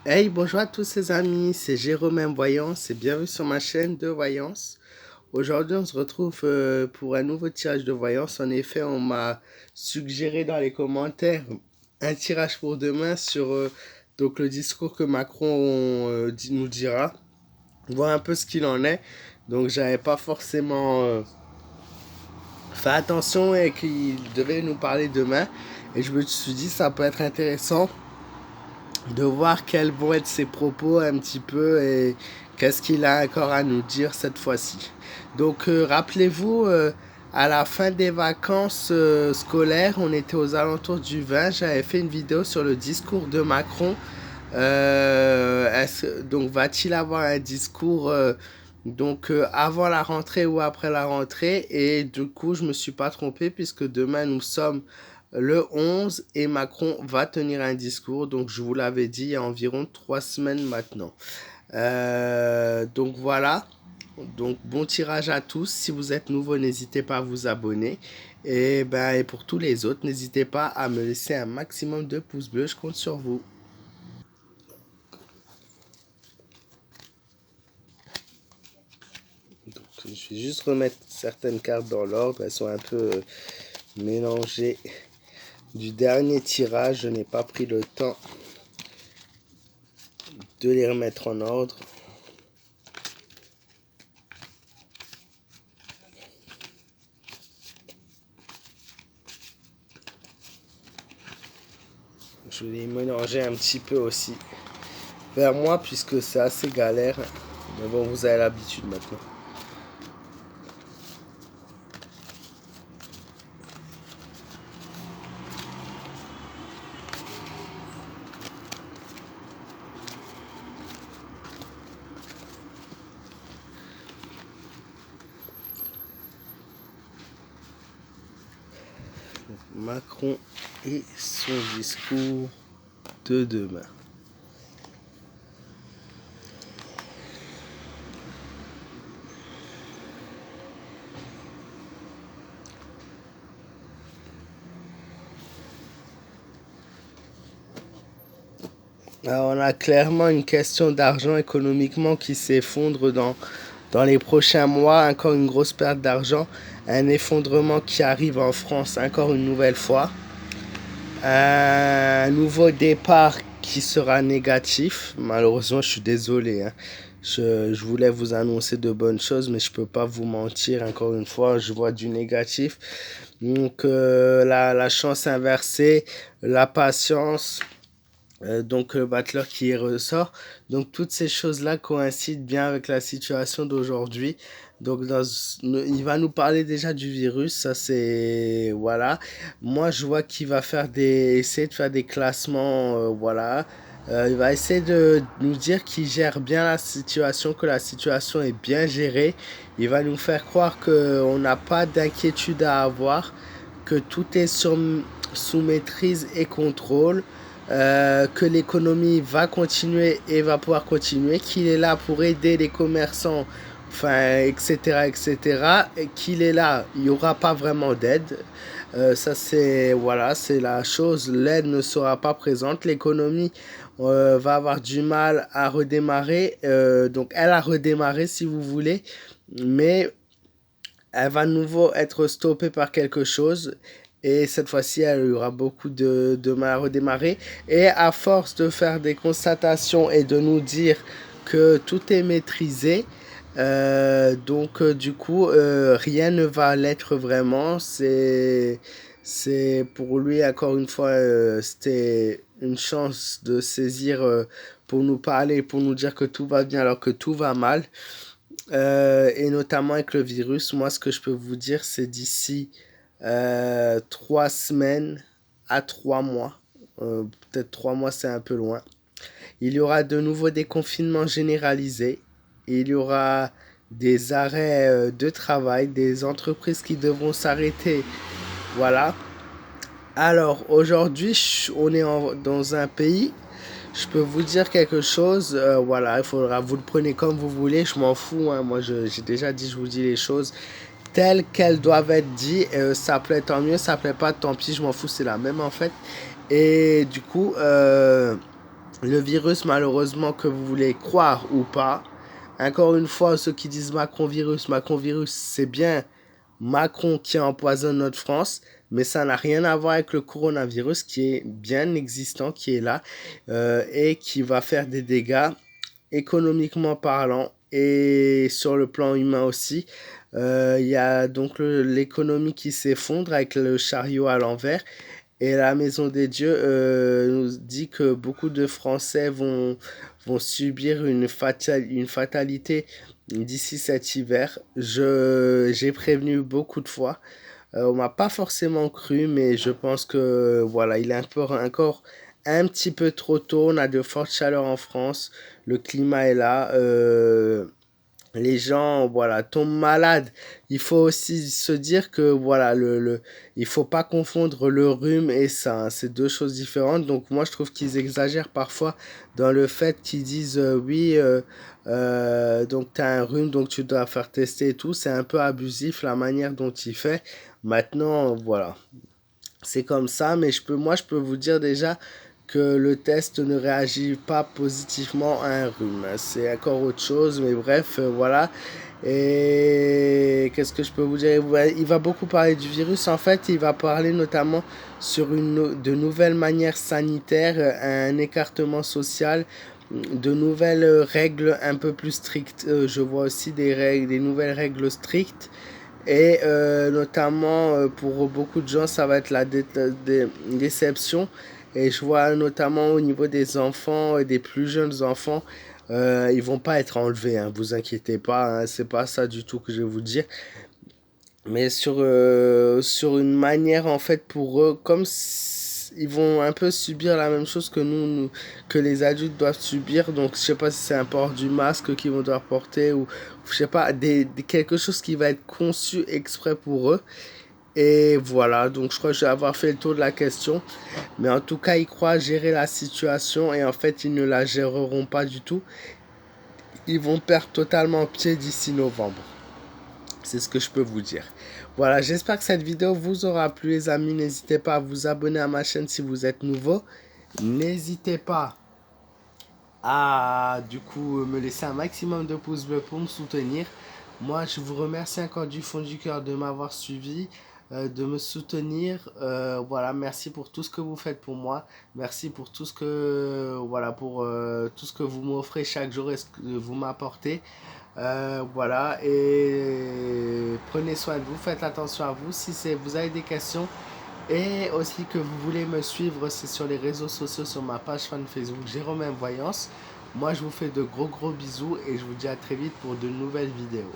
Hey, bonjour à tous ces amis, c'est Jérôme M. Voyance et bienvenue sur ma chaîne de Voyance. Aujourd'hui, on se retrouve pour un nouveau tirage de Voyance. En effet, on m'a suggéré dans les commentaires un tirage pour demain sur donc le discours que Macron nous dira, voir un peu ce qu'il en est. Donc, j'avais pas forcément fait attention et qu'il devait nous parler demain. Et je me suis dit, ça peut être intéressant de voir quels vont être ses propos un petit peu et qu'est-ce qu'il a encore à nous dire cette fois-ci. Donc rappelez-vous, à la fin des vacances scolaires, on était aux alentours du 20, j'avais fait une vidéo sur le discours de Macron. Donc va-t-il avoir un discours avant la rentrée ou après la rentrée? Et du coup, je me suis pas trompé puisque demain nous sommes le 11 et Macron va tenir un discours. Donc je vous l'avais dit il y a environ 3 semaines maintenant. Donc voilà. Donc bon tirage à tous. Si vous êtes nouveau, n'hésitez pas à vous abonner. Et pour tous les autres, n'hésitez pas à me laisser un maximum de pouces bleus. Je compte sur vous. Je vais juste remettre certaines cartes dans l'ordre. Elles sont un peu mélangées du dernier tirage. Je n'ai pas pris le temps de les remettre en ordre. Je vais les mélanger un petit peu aussi vers moi puisque c'est assez galère. Mais bon, vous avez l'habitude maintenant. Macron et son discours de demain. Alors, on a clairement une question d'argent économiquement qui s'effondre dans les prochains mois. Encore une grosse perte d'argent. Un effondrement qui arrive en France encore une nouvelle fois. Un nouveau départ qui sera négatif. Malheureusement, je suis désolé, hein. Je voulais vous annoncer de bonnes choses, mais je peux pas vous mentir. Encore une fois, je vois du négatif. Donc, la chance inversée, la patience. Donc Butler qui ressort. Donc toutes ces choses-là coïncident bien avec la situation d'aujourd'hui. Donc il va nous parler déjà du virus, ça c'est voilà. Moi je vois qu'il va essayer de faire des classements, voilà. Il va essayer de nous dire qu'il gère bien la situation, que la situation est bien gérée. Il va nous faire croire qu'on n'a pas d'inquiétude à avoir, que tout est sous maîtrise et contrôle, que l'économie va continuer et va pouvoir continuer, qu'il est là pour aider les commerçants, enfin, etc., etc., et qu'il est là, il n'y aura pas vraiment d'aide. Ça, c'est, voilà, c'est la chose, l'aide ne sera pas présente, l'économie va avoir du mal à redémarrer, donc elle a redémarré si vous voulez, mais elle va de nouveau être stoppée par quelque chose. Et cette fois-ci, elle aura beaucoup de mal à redémarrer. Et à force de faire des constatations et de nous dire que tout est maîtrisé, du coup, rien ne va l'être vraiment. C'est pour lui, encore une fois, c'était une chance de saisir pour nous parler, pour nous dire que tout va bien alors que tout va mal. Et notamment avec le virus, moi ce que je peux vous dire, c'est d'ici 3 semaines à 3 mois, peut-être 3 mois c'est un peu loin, il y aura de nouveau des confinements généralisés, il y aura des arrêts de travail, des entreprises qui devront s'arrêter, voilà. Alors aujourd'hui, on est dans un pays, je peux vous dire quelque chose, voilà, il faudra, vous le prenez comme vous voulez, je m'en fous, hein, moi j'ai déjà dit, je vous dis les choses telles qu'elles doivent être dites, ça plaît tant mieux, ça plaît pas tant pis, je m'en fous, c'est la même en fait. Et du coup, Le virus, malheureusement, que vous voulez croire ou pas, encore une fois, ceux qui disent Macron virus, c'est bien Macron qui empoisonne notre France, mais ça n'a rien à voir avec le coronavirus qui est bien existant, qui est là et qui va faire des dégâts économiquement parlant et sur le plan humain aussi. Il y a donc l'économie qui s'effondre avec le chariot à l'envers. Et la Maison des Dieux nous dit que beaucoup de Français vont subir une fatalité d'ici cet hiver. J'ai prévenu beaucoup de fois. On m'a pas forcément cru, mais je pense que voilà, il est encore un petit peu trop tôt. On a de fortes chaleurs en France. Le climat est là. Les gens voilà tombent malades. Il faut aussi se dire que voilà il faut pas confondre le rhume et ça, hein. C'est deux choses différentes. Donc moi je trouve qu'ils exagèrent parfois dans le fait qu'ils disent oui donc tu as un rhume donc tu dois faire tester et tout. C'est un peu abusif la manière dont il fait. Maintenant voilà, c'est comme ça, mais moi je peux vous dire déjà que le test ne réagit pas positivement à un rhume. C'est encore autre chose, mais bref, voilà. Et qu'est-ce que je peux vous dire? Il va beaucoup parler du virus. En fait, il va parler notamment sur de nouvelles manières sanitaires, un écartement social, de nouvelles règles un peu plus strictes. Je vois aussi des nouvelles règles strictes. Et notamment pour beaucoup de gens, ça va être la déception. Et je vois notamment au niveau des enfants et des plus jeunes enfants, ils vont pas être enlevés, hein, vous inquiétez pas, hein, c'est pas ça du tout que je vais vous dire. Mais sur une manière en fait pour eux, ils vont un peu subir la même chose que que les adultes doivent subir. Donc je sais pas si c'est un port du masque qu'ils vont devoir porter ou je sais pas, quelque chose qui va être conçu exprès pour eux. Et voilà, donc je crois que je vais avoir fait le tour de la question. Mais en tout cas, ils croient gérer la situation et en fait, ils ne la géreront pas du tout. Ils vont perdre totalement pied d'ici novembre. C'est ce que je peux vous dire. Voilà, j'espère que cette vidéo vous aura plu les amis. N'hésitez pas à vous abonner à ma chaîne si vous êtes nouveau. N'hésitez pas à du coup me laisser un maximum de pouces bleus pour me soutenir. Moi, je vous remercie encore du fond du cœur de m'avoir suivi, de me soutenir. Voilà, merci pour tout ce que vous faites pour moi. Merci pour tout ce que voilà pour tout ce que vous m'offrez chaque jour et ce que vous m'apportez. Voilà, et prenez soin de vous, faites attention à vous. Si vous avez des questions et aussi que vous voulez me suivre, c'est sur les réseaux sociaux, sur ma page fan Facebook Jérôme M Voyance. Moi, je vous fais de gros bisous et je vous dis à très vite pour de nouvelles vidéos.